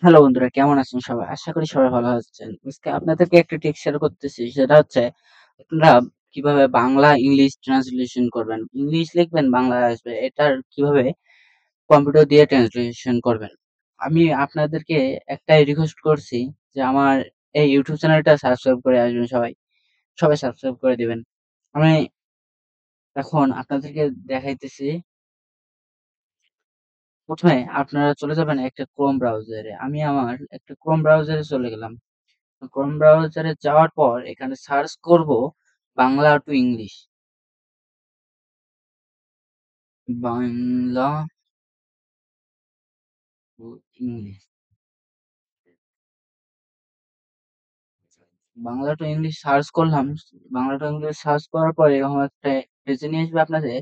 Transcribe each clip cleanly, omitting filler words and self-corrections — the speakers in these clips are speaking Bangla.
হ্যালো বন্ধুরা, কেমন আছেন সবাই? আশা করি সবাই ভালো আছেন। আজকে আপনাদেরকে একটা ট্রিক শেয়ার করতেছি। সেটা হচ্ছে আপনারা কিভাবে বাংলা ইংলিশ ট্রান্সলেশন করবেন। ইংলিশ লিখবেন, বাংলা আসবে। এটার কিভাবে কম্পিউটার দিয়ে ট্রান্সলেশন করবেন। আমি আপনাদেরকে একটাই রিকোয়েস্ট করছি যে আমার এই ইউটিউব চ্যানেলটা সাবস্ক্রাইব করে আসবেন সবাই। সবাই সাবস্ক্রাইব করে দিবেন। আমি এখন আপনাদেরকে দেখাইতেছি। ১ম এ আপনারা চলে যাবেন একটা Chrome ব্রাউজারে। আমি আমার একটা Chrome ব্রাউজারে চলে গেলাম। ক্রোম ব্রাউজারে যাওয়ার পর এখানে সার্চ করব Bangla to English. Bangla to English. Bangla to English search করলাম। বাংলা টু ইংলিশ সার্চ করার পরে এরকম একটা পেজে নিয়ে আসবে আপনাদের।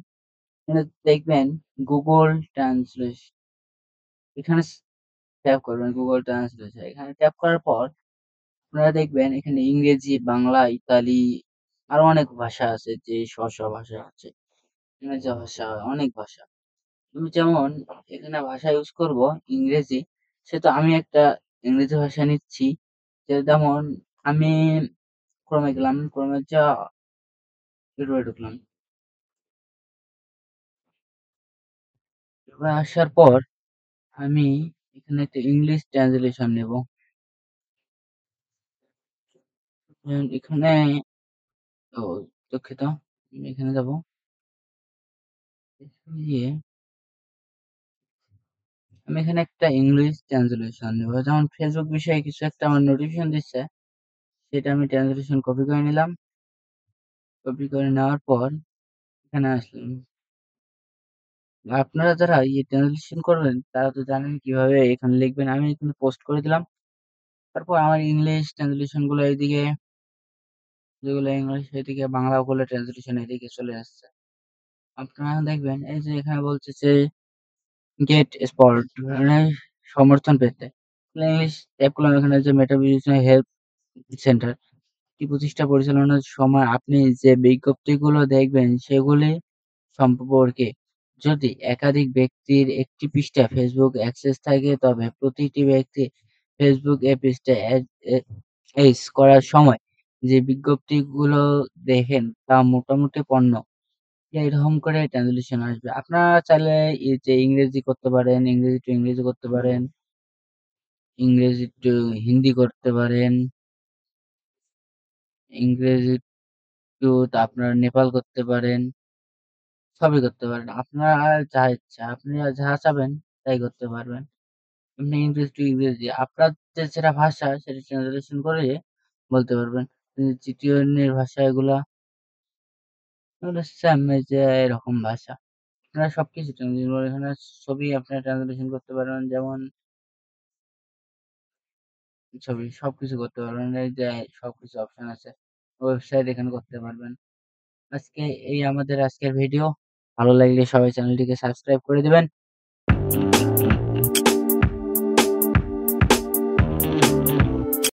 এখানে দেখবেন গুগল ট্রান্সলেশন। এখানে ট্যাপ করবেন গুগল ট্রান্সলেশন। এখানে ট্যাপ করার পর আপনারা দেখবেন এখানে ইংরেজি, বাংলা, ইতালি আরো অনেক ভাষা আছে, যে ভাষা আছে। ইংরেজি ভাষা, অনেক ভাষা। আমি যেমন এখানে ভাষা ইউজ করব ইংরেজি, সেহেতু আমি একটা ইংরেজি ভাষা নিচ্ছি। যেমন আমি ক্রমে গেলাম, ক্রমে যা এরপরে ঢুকলাম। এবার আসার পর আমি এখানে একটা ইংলিশ ট্রান্সলেশন নেব। এখানে ও দুঃখিত, আমি এখানে যাব। এখানে গিয়ে আমি এখানে একটা ইংলিশ ট্রান্সলেশন নেব। যেমন ফেসবুক বিষয়ে কিছু একটা আমার নোটিফিকেশন দিচ্ছে, সেটা আমি ট্রান্সলেশন কপি করে নিলাম। কপি করে নেওয়ার পর এখানে আসলাম। আপনারা যারা ট্রান্সলেশন করবেন তারা তো জানেন কিভাবে এখানে লিখবেন। আমি এখানে পোস্ট করে দিলাম। তারপর আমার ইংলিশ ট্রান্সলেশন গুলো এইদিকে, যেগুলো ইংলিশ এদিকে, বাংলা গুলো ট্রান্সলেশন এদিকে চলে আসছে। আপনারা দেখবেন এই যে এখানে বলতেছে গেট স্পট, মানে সমর্থন পেতে। ইংলিশ ট্যাপ করলাম, এখানে যে মেটা বিজনেস হেল্প সেন্টার, একটি প্রতিষ্ঠান পরিচালনার সময় আপনি যে বিজ্ঞপ্তিগুলো দেখবেন সেগুলি সম্পর্কে যদি একাধিক ব্যক্তির একটি পৃষ্ঠা ফেসবুক অ্যাক্সেস থাকে, তবে প্রতিটি ব্যক্তি ফেসবুক এ পৃষ্ঠা করার সময় যে বিজ্ঞপ্তিগুলো দেখেন তা মোটামুটি পণ্য। এরকম করে ট্রান্সলেশন আসবে। আপনারা চাইলে এই যে ইংরেজি করতে পারেন, ইংরেজি টু ইংরেজি করতে পারেন, ইংরেজি টু হিন্দি করতে পারেন, ইংরেজি টু আপনার নেপাল করতে পারেন। সবই করতে পারেন। আপনার যা ইচ্ছা, আপনি যা চাবেন তাই করতে পারবেন। এমনি ইংরেজি টু ইংরেজি আপনার যেটা ভাষা সেটা ট্রান্সলেশন করে বলতে পারবেন। ৩য় জনের ভাষা এগুলা, এগুলো সেম এই যে এরকম ভাষা। আপনারা সবকিছু ট্রান্সলেশন করে এখানে ছবি আপনারা ট্রান্সলেশন করতে পারবেন। যেমন ছবি সবকিছু করতে পারবেন। এই যে সবকিছু অপশন আছে। ওয়েবসাইট এখানে করতে পারবেন। আজকে এই আমাদের আজকের ভিডিও। ভালো লাগলে সবাই চ্যানেলটিকে সাবস্ক্রাইব করে দিবেন।